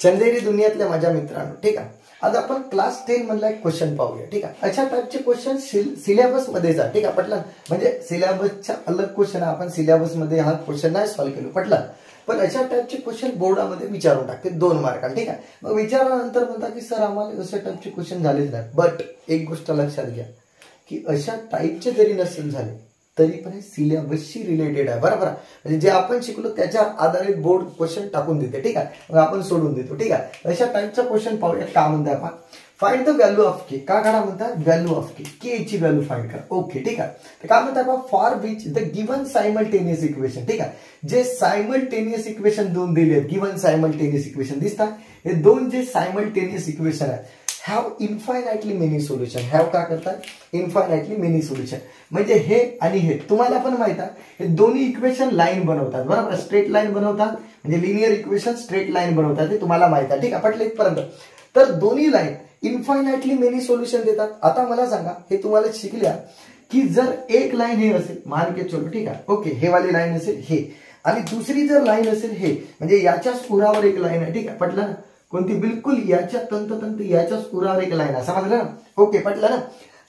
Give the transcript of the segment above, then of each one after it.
चंदेरी दुनियातल्या माझ्या मित्रांनो, ठीक आहे. आज आपण क्लास 10 मधला एक क्वेश्चन पाहूया, ठीक आहे. अशा टाइपचे क्वेश्चन सिलेबस मध्ये जा, ठीक आहे. पटलं? म्हणजे सिलेबसच्या अलग क्वेश्चन आपण सिलेबस मध्ये हा क्वेश्चन नाही सॉल्व्ह केलो, पटलं? पण अशा टाइपचे क्वेश्चन बोर्डामध्ये विचारून टाकते 2 मार्काला, ठीक आहे. मग विचारल्यानंतर म्हणता की सर आम्हाला अशा टाइपचे क्वेश्चन झालेच नाही. बट एक गोष्ट लक्षात घ्या की अशा टाइपचे जरी नसेल झाले तरी पण हे सिलेबसशी रिलेटेड आहे, बरोबर. म्हणजे जे आपण शिकलो त्याच्या आधारित बोर्ड क्वेश्चन टाकून देते, ठीक आहे. मग आपण सोडून देतो, ठीक आहे. अशा टाइपचा क्वेश्चन पाहूया. का म्हणतात आपण फाइंड द व्हॅल्यू ऑफ के. का काढा म्हणतात व्हॅल्यू ऑफ के ची व्हॅल्यू फाइंड करा. ओके, ठीक आहे. तर काय म्हणतात आपण for which the given simultaneous equation, ठीक आहे. जे सायमल्टेनियस इक्वेशन दोन दिले आहेत, गिवन सायमल्टेनियस इक्वेशन दिसतात. हे दोन जे सायमल्टेनियस इक्वेशन आहेत have infinitely many solution. Have का करतात इन्फायनाइटली मेनी सोल्युशन. म्हणजे हे आणि हे तुम्हाला पण माहित आहे, हे दोन्ही इक्वेशन लाईन बनवतात, बरोबर. स्ट्रेट लाईन बनवतात, म्हणजे लिनियर इक्वेशन स्ट्रेट लाईन बनवतात, हे तुम्हाला माहित आहे, ठीक आहे. पटलं इथपर्यंत? तर दोन्ही लाईन इन्फायनाइटली मेनी सोल्युशन देतात. आता मला सांगा, हे तुम्हाला शिकल्या की जर एक लाईन हे असेल, मान के चलो, ठीक आहे. ओके, हे वाली लाईन असेल हे, आणि दुसरी जर लाईन असेल हे, म्हणजे याच्या स्फुरावर एक लाईन आहे, ठीक आहे. पटलं ना? कोणती? बिलकुल याच्या तंततंत याच्या स्फुरावर एक लाईन आहे, समजलं ना? ओके, पटलं ना?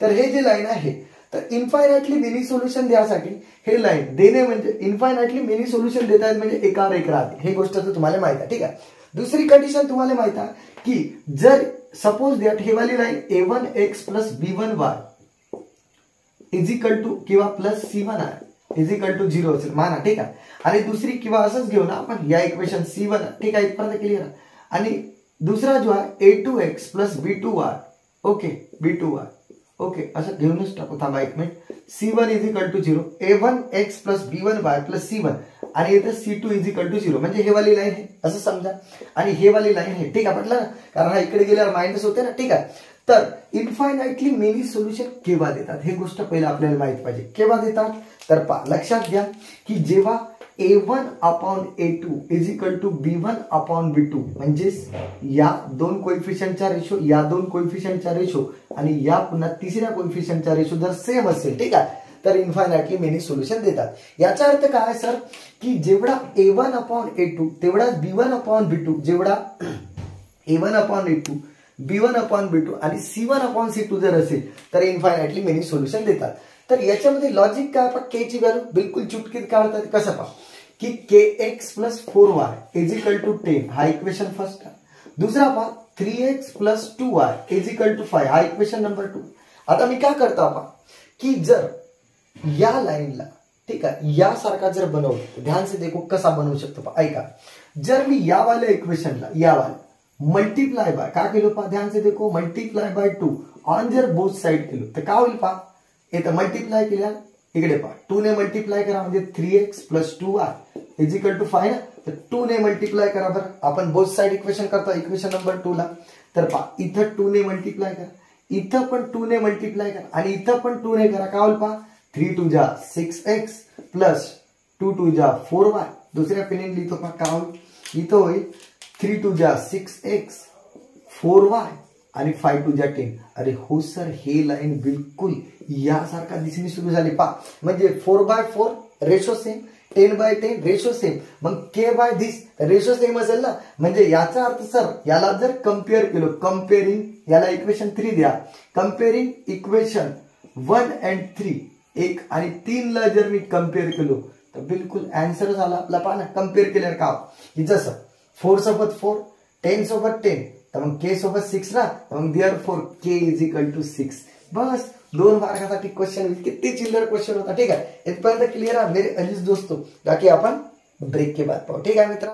तर हे जे लाईन आहे, तर इन्फायनाइटली मेनी सोल्युशन द्यासाठी हे लाईन देणे म्हणजे इन्फायनाइटली मेनी सोल्युशन देत आहेत, म्हणजे एकावर एक राहते. हे गोष्ट तर तुम्हाला माहित आहे, ठीक आहे. दुसरी कंडिशन तुम्हाला माहित आहे की जर सपोज दॅट हे वाली line a1x plus b1y is equal to किंवा plus c1y is equal to 0 असेल माना, ठीक आहे. आणि दुसरी किंवा असंच घेऊ ना आपण या इक्वेशन c1, ठीक आहे. इथपर्यंत क्लिअर आहे. आणि दुसरा जो आहे a2x plus b2y, okay, b2y, okay, असं घेऊनच टाकू. थांबा एक minute. c1 is equal to 0, a1x plus b1y plus c1, आणि इथे c2 इज इक्वल टू 0. म्हणजे हे वाली लाईन आहे असं समजा, आणि हे वाली लाईन आहे, ठीक आहे. म्हटलं ना, कारण हा इकडे गेल्यावर मायनस होते ना, ठीक आहे. तर इन्फायनाइटली मेनी सोल्युशन केव्हा देतात हे गोष्ट पहिला आपल्याला माहित पाहिजे. केव्हा देतात? तर लक्षात घ्या की जेव्हा a1 upon a2 is equal to b1 upon b2, म्हणजेच या दोन कोएफिशियंटचा रेशो, या दोन कोएफिशियंटचा रेशो, आणि या पुन्हा तिसऱ्या कोएफिशियंटचा रेशो जर सेम असेल, ठीक आहे, तर इन्फायनाइटली मेनी सोल्युशन देतात. याचा अर्थ काय सर की जेवढा a1 अपॉन a2 तेवढा b1 अपॉन b2, जेवढा a1 upon a2 b1 upon b2 आणि c1 अपॉन c2 जर असेल तर इन्फायनाइटली मेनी सोल्युशन देतात. तर याच्यामध्ये लॉजिक काय? आपण के ची व्हॅल्यू बिलकुल चुटकीत काढतात. कसं पहा की kx plus 4y is equal to 10, हा इक्वेशन फर्स्ट आहे. दुसरा पहा 3x plus 2y is equal to 5, हा इक्वेशन नंबर 2. आता मी काय करतो पहा की जर या लाईनला, ठीक आहे, यासारखा जर बनवलं, ध्यान से देखो कसा बनवू शकतो पहा. ऐका, जर मी या वाल्या इक्वेशनला या वाल्या मल्टीप्लाय बाय काय केलो पहा, ध्यान से देखो, मल्टीप्लाय बाय 2 ऑन जर बोथ साइड केलो तर काय होईल पहा. इथं मल्टीप्लाय केल्या, इकडे पहा 2 ने मल्टीप्लाय करा म्हणजे 3x plus 2y is equal to 5 ना. तर 2 ने मल्टीप्लाय करा. बरं, आपण बोथ साइड इक्वेशन करतो इक्वेशन नंबर 2 ला. तर पहा इथं 2 ने मल्टीप्लाय करा, इथं पण 2 ने मल्टीप्लाय करा, आणि इथं पण 2 ने करा. काय होईल पहा 3 2 जा 6x प्लस 2 2 जा 4y. दुसऱ्या पेन लिहितो पहा काय होईल, इथं होईल 3 2 जा 6x 4y आणि 5 2 जा 10. अरे हो सर, हे लाईन बिलकुल यासारखा दिसणी सुरू झाली पहा. म्हणजे 4/4 रेशो सेम, 10/10 रेशो सेम. मग के बाय दिस रेशो सेम असेल ना, म्हणजे याचा अर्थ सर याला जर कम्पेअर केलो, कम्पेअरिंग याला इक्वेशन 3 द्या, कम्पेअरिंग इक्वेशन 1 अँड 3, 1 आणि 3 ला जर मी कम्पेअर केलो तर बिलकुल आन्सर झाला आपला. पहा ना, कम्पेअर केल्यावर का की जसं 4 सोबत 4, 10 सोबत 10, तर मग के सोबत 6 ना, मग therefore k is equal to 6. बस 2 मार्कासाठी क्वेश्चन, किती चिल्लर क्वेश्चन होता, ठीक आहे. इथपर्यंत क्लिअर आहे मेरे अजीज दोस्तों. बाकी आपण ब्रेक के बाद पाहू, ठीक आहे मित्र.